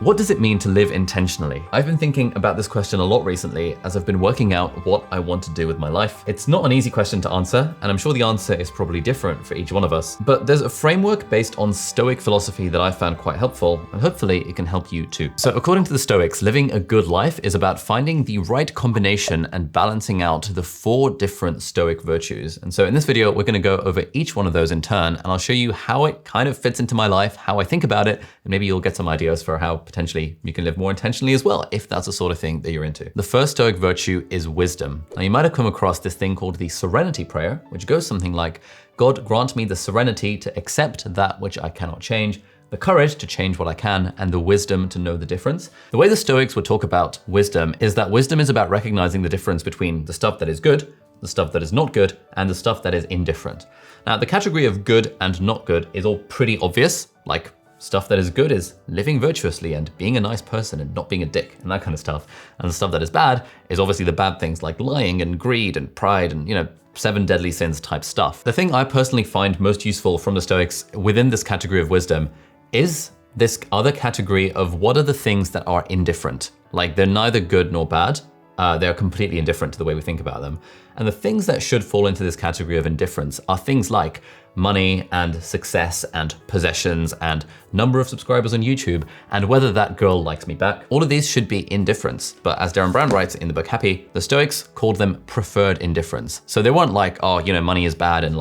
What does it mean to live intentionally? I've been thinking about this question a lot recently as I've been working out what I want to do with my life. It's not an easy question to answer, and I'm sure the answer is probably different for each one of us. But there's a framework based on Stoic philosophy that I found quite helpful, and hopefully it can help you too. So according to the Stoics, living a good life is about finding the right combination and balancing out the 4 different Stoic virtues. And so in this video, we're gonna go over each one of those in turn, and I'll show you how it kind of fits into my life, how I think about it, and maybe you'll get some ideas for how potentially you can live more intentionally as well, if that's the sort of thing that you're into. The first Stoic virtue is wisdom. Now you might have come across this thing called the serenity prayer, which goes something like, God grant me the serenity to accept that which I cannot change, the courage to change what I can, and the wisdom to know the difference. The way the Stoics would talk about wisdom is that wisdom is about recognizing the difference between the stuff that is good, the stuff that is not good, and the stuff that is indifferent. Now the category of good and not good is all pretty obvious, like stuff that is good is living virtuously and being a nice person and not being a dick and that kind of stuff. And the stuff that is bad is obviously the bad things like lying and greed and pride and, 7 deadly sins type stuff. The thing I personally find most useful from the Stoics within this category of wisdom is this other category of what are the things that are indifferent. Like they're neither good nor bad. They're completely indifferent to the way we think about them. And the things that should fall into this category of indifference are things like money and success and possessions and number of subscribers on YouTube and whether that girl likes me back. All of these should be indifference. But as Darren Brown writes in the book Happy, the Stoics called them preferred indifference. So they weren't like, money is bad and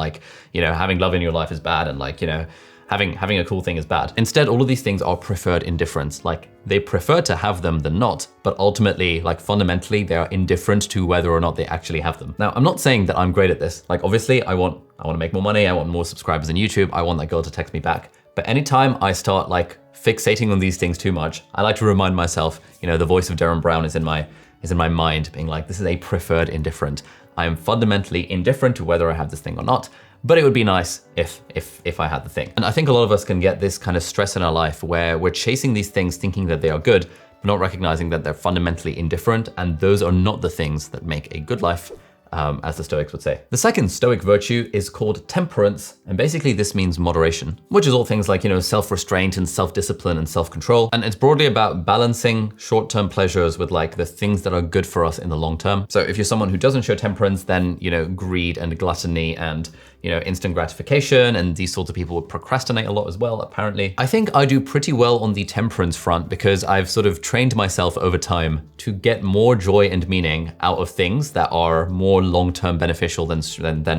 having love in your life is bad and having a cool thing is bad. Instead, all of these things are preferred indifference. Like they prefer to have them than not, but ultimately, fundamentally, they are indifferent to whether or not they actually have them. Now, I'm not saying that I'm great at this. Obviously, I want to make more money. I want more subscribers on YouTube. I want that girl to text me back. But anytime I start fixating on these things too much, I like to remind myself, the voice of Darren Brown is in my mind being like, this is a preferred indifferent. I am fundamentally indifferent to whether I have this thing or not. But it would be nice if I had the thing. And I think a lot of us can get this kind of stress in our life where we're chasing these things thinking that they are good, but not recognizing that they're fundamentally indifferent. And those are not the things that make a good life, as the Stoics would say. The second Stoic virtue is called temperance. And basically this means moderation, which is all things like, self-restraint and self-discipline and self-control. And it's broadly about balancing short-term pleasures with the things that are good for us in the long term. So if you're someone who doesn't show temperance, then, greed and gluttony and, instant gratification and these sorts of people would procrastinate a lot as well, apparently. I think I do pretty well on the temperance front because I've sort of trained myself over time to get more joy and meaning out of things that are more long-term beneficial than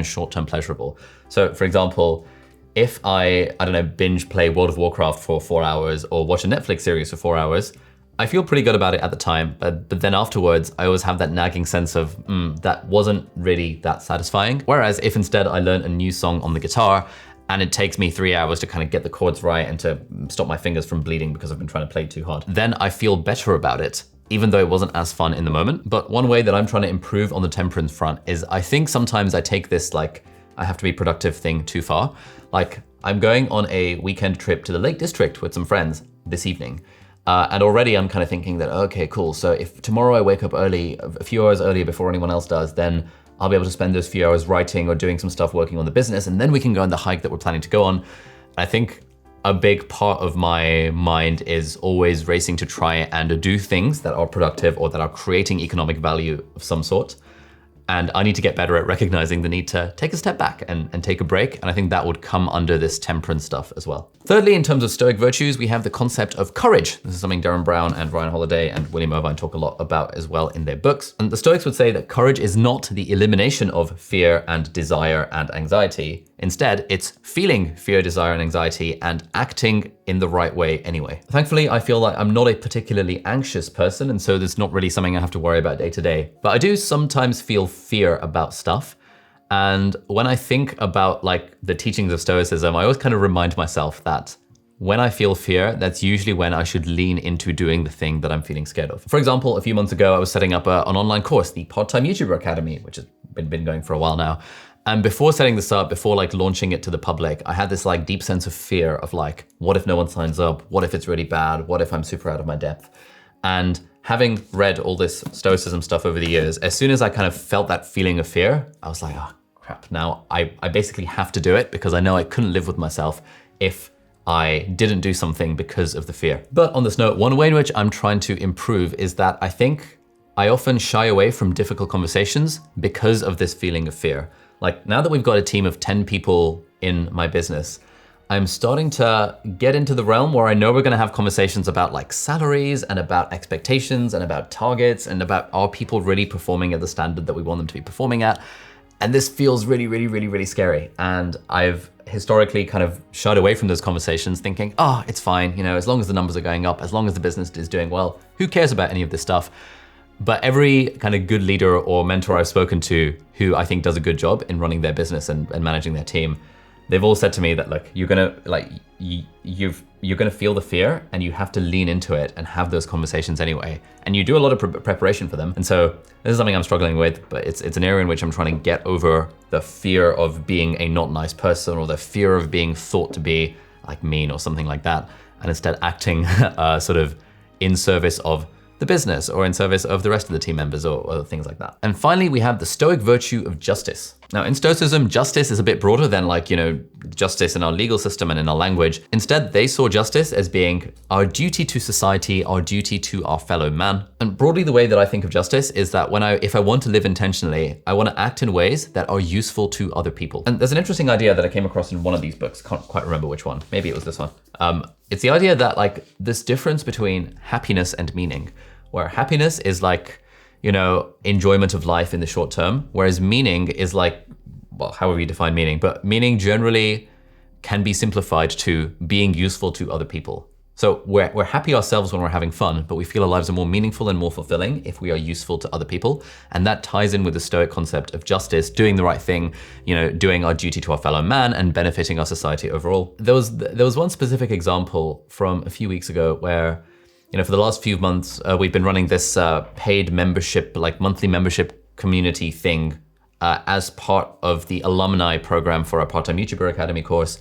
short-term pleasurable. So for example, if I binge play World of Warcraft for 4 hours or watch a Netflix series for 4 hours, I feel pretty good about it at the time, but then afterwards, I always have that nagging sense of, that wasn't really that satisfying. Whereas if instead I learned a new song on the guitar and it takes me 3 hours to kind of get the chords right and to stop my fingers from bleeding because I've been trying to play too hard, then I feel better about it, even though it wasn't as fun in the moment. But one way that I'm trying to improve on the temperance front is I think sometimes I take this I have to be productive thing too far. I'm going on a weekend trip to the Lake District with some friends this evening. And already I'm kind of thinking that, okay, cool. So if tomorrow I wake up early, a few hours earlier before anyone else does, then I'll be able to spend those few hours writing or doing some stuff working on the business. And then we can go on the hike that we're planning to go on. I think a big part of my mind is always racing to try and do things that are productive or that are creating economic value of some sort. And I need to get better at recognizing the need to take a step back and take a break. And I think that would come under this temperance stuff as well. Thirdly, in terms of Stoic virtues, we have the concept of courage. This is something Darren Brown and Ryan Holiday and William Irvine talk a lot about as well in their books. And the Stoics would say that courage is not the elimination of fear and desire and anxiety. Instead, it's feeling fear, desire, and anxiety and acting in the right way anyway. Thankfully, I feel like I'm not a particularly anxious person, and so there's not really something I have to worry about day to day. But I do sometimes feel fear about stuff. And when I think about the teachings of Stoicism, I always kind of remind myself that when I feel fear, that's usually when I should lean into doing the thing that I'm feeling scared of. For example, a few months ago, I was setting up an online course, the Part-Time YouTuber Academy, which has been going for a while now. And before setting this up, before launching it to the public, I had this deep sense of fear of what if no one signs up? What if it's really bad? What if I'm super out of my depth? And having read all this Stoicism stuff over the years, as soon as I kind of felt that feeling of fear, I was like, oh crap, now I basically have to do it because I know I couldn't live with myself if I didn't do something because of the fear. But on this note, one way in which I'm trying to improve is that I think I often shy away from difficult conversations because of this feeling of fear. Like now that we've got a team of 10 people in my business, I'm starting to get into the realm where I know we're gonna have conversations about like salaries and about expectations and about targets and about are people really performing at the standard that we want them to be performing at. And this feels really scary. And I've historically kind of shied away from those conversations thinking, oh, it's fine. You know, as long as the numbers are going up, as long as the business is doing well, who cares about any of this stuff? But every kind of good leader or mentor I've spoken to who I think does a good job in running their business and managing their team, they've all said to me that like, you're gonna feel the fear and you have to lean into it and have those conversations anyway. And you do a lot of preparation for them. And so this is something I'm struggling with, but it's an area in which I'm trying to get over the fear of being a not nice person or the fear of being thought to be like mean or something like that. And instead acting sort of in service of the business or in service of the rest of the team members or things like that. And finally, we have the Stoic virtue of justice. Now in Stoicism, justice is a bit broader than like, you know, justice in our legal system and in our language. Instead, they saw justice as being our duty to society, our duty to our fellow man. And broadly, the way that I think of justice is that if I want to live intentionally, I want to act in ways that are useful to other people. And there's an interesting idea that I came across in one of these books, can't quite remember which one, maybe it was this one. It's the idea that like this difference between happiness and meaning, where happiness is like, you know, enjoyment of life in the short term, whereas meaning is like, well, however you define meaning, but meaning generally can be simplified to being useful to other people. So we're happy ourselves when we're having fun, but we feel our lives are more meaningful and more fulfilling if we are useful to other people. And that ties in with the Stoic concept of justice, doing the right thing, you know, doing our duty to our fellow man and benefiting our society overall. There was one specific example from a few weeks ago where, you know, for the last few months, we've been running this paid membership, like monthly membership community thing as part of the alumni program for our Part-Time YouTuber Academy course.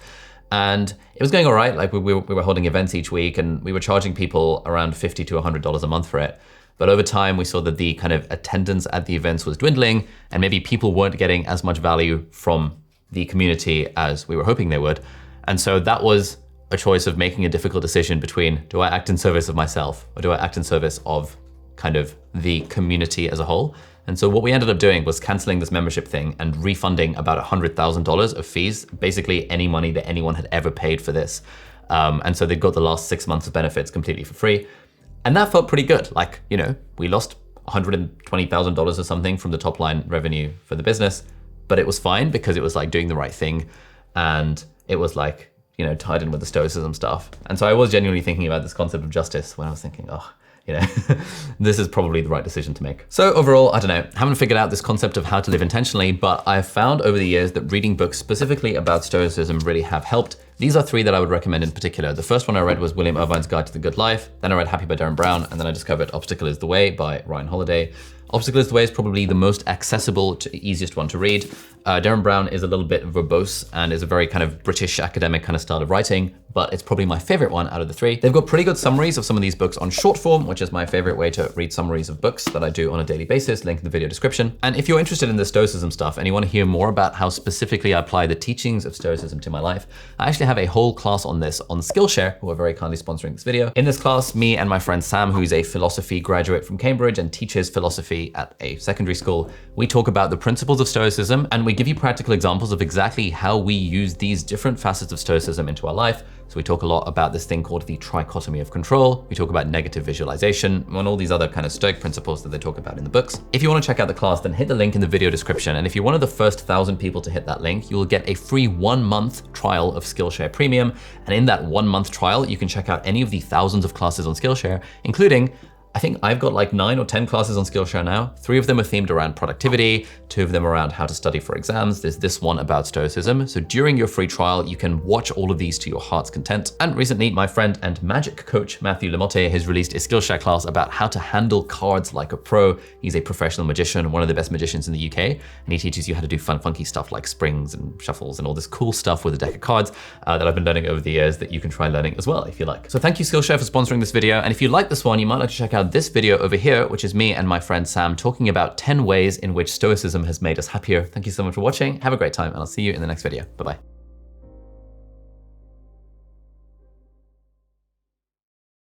And it was going all right. Like we were holding events each week and we were charging people around $50 to $100 a month for it. But over time, we saw that the kind of attendance at the events was dwindling and maybe people weren't getting as much value from the community as we were hoping they would. And so that was a choice of making a difficult decision between, do I act in service of myself or do I act in service of kind of the community as a whole? And so what we ended up doing was canceling this membership thing and refunding about $100,000 of fees, basically any money that anyone had ever paid for this. And so they got the last 6 months of benefits completely for free. And that felt pretty good. Like, you know, we lost $120,000 or something from the top line revenue for the business, but it was fine because it was like doing the right thing. And it was like, you know, tied in with the Stoicism stuff. And so I was genuinely thinking about this concept of justice when I was thinking, oh, you know, this is probably the right decision to make. So overall, I don't know, haven't figured out this concept of how to live intentionally, but I've found over the years that reading books specifically about Stoicism really have helped. These are 3 that I would recommend in particular. The first one I read was William Irvine's Guide to the Good Life. Then I read Happy by Darren Brown. And then I discovered Obstacle is the Way by Ryan Holiday. Obstacle is the Way is probably the most accessible to easiest one to read. Darren Brown is a little bit verbose and is a very kind of British academic kind of style of writing, but it's probably my favorite one out of the 3. They've got pretty good summaries of some of these books on short form, which is my favorite way to read summaries of books that I do on a daily basis, link in the video description. And if you're interested in the Stoicism stuff and you want to hear more about how specifically I apply the teachings of Stoicism to my life, I actually have a whole class on this on Skillshare, who are very kindly sponsoring this video. In this class, me and my friend Sam, who's a philosophy graduate from Cambridge and teaches philosophy at a secondary school, we talk about the principles of Stoicism and we give you practical examples of exactly how we use these different facets of Stoicism into our life. So we talk a lot about this thing called the trichotomy of control. We talk about negative visualization and all these other kind of Stoic principles that they talk about in the books. If you want to check out the class, then hit the link in the video description. And if you're one of the first 1,000 people to hit that link, you will get a free 1-month trial of Skillshare Premium. And in that 1-month trial, you can check out any of the thousands of classes on Skillshare, including I think I've got like 9 or 10 classes on Skillshare now. 3 of them are themed around productivity, 2 of them around how to study for exams. There's this one about Stoicism. So during your free trial, you can watch all of these to your heart's content. And recently, my friend and magic coach, Matthew Lamotte, has released a Skillshare class about how to handle cards like a pro. He's a professional magician, one of the best magicians in the UK. And he teaches you how to do fun, funky stuff like springs and shuffles and all this cool stuff with a deck of cards that I've been learning over the years that you can try learning as well if you like. So thank you Skillshare for sponsoring this video. And if you like this one, you might like to check out this video over here, which is me and my friend Sam talking about 10 ways in which Stoicism has made us happier. Thank you so much for watching. Have a great time and I'll see you in the next video. Bye-bye.